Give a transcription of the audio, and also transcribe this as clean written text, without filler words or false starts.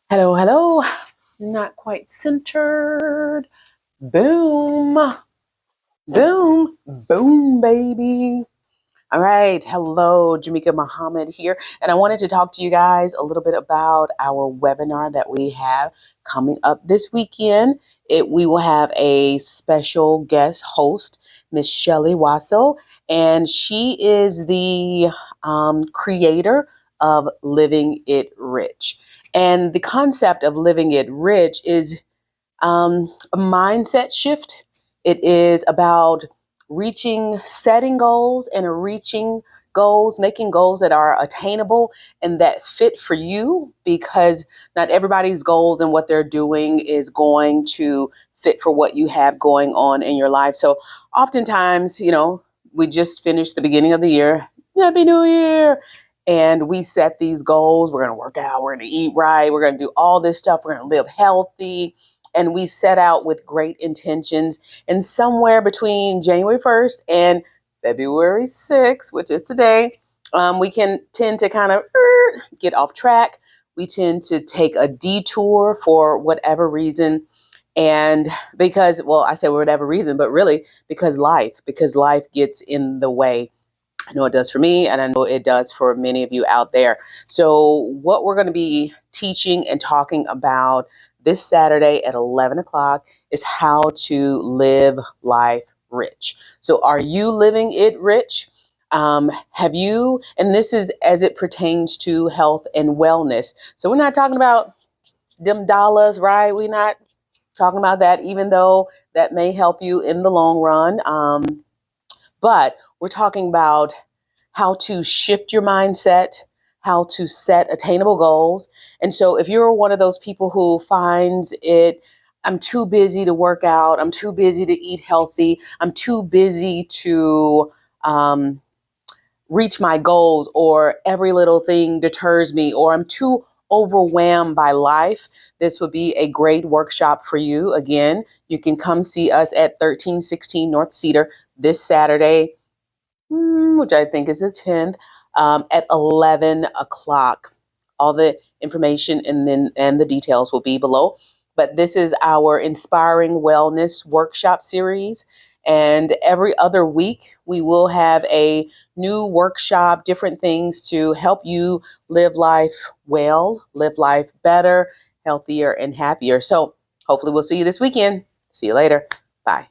Hello, hello. Not quite centered. Boom, boom, boom, baby. All right. Hello, Jamika Muhammad here. And I wanted to talk to you guys a little bit about our webinar that we have coming up this weekend. We will have a special guest host, Miss Shelly Wasso, and she is the creator of Living It Rich. And the concept of living it rich is a mindset shift. It is about setting goals and reaching goals, making goals that are attainable and that fit for you, because not everybody's goals and what they're doing is going to fit for what you have going on in your life. So oftentimes, we just finished the beginning of the year. Happy New Year. And we set these goals. We're going to work out. We're going to eat right. We're going to do all this stuff. We're going to live healthy. And we set out with great intentions. And somewhere between January 1st and February 6th, which is today, we can tend to kind of get off track. We tend to take a detour for whatever reason. And because, well, I say whatever reason, but really because life gets in the way. I know it does for me, and I know it does for many of you out there. So what we're going to be teaching and talking about this Saturday at 11 o'clock is how to live life rich. So are you living it rich? Have you, and this is as it pertains to health and wellness. So we're not talking about them dollars, right? We're not talking about that, even though that may help you in the long run. But we're talking about how to shift your mindset, how to set attainable goals. And so if you're one of those people who finds I'm too busy to work out, I'm too busy to eat healthy, I'm too busy to reach my goals, or every little thing deters me, or I'm too overwhelmed by life, this would be a great workshop for you. Again, you can come see us at 1316 North Cedar this Saturday, which I think is the 10th, at 11 o'clock. All the information and the details will be below. But this is our Inspiring Wellness Workshop series. And every other week, we will have a new workshop, different things to help you live life well, live life better, healthier, and happier. So hopefully we'll see you this weekend. See you later. Bye.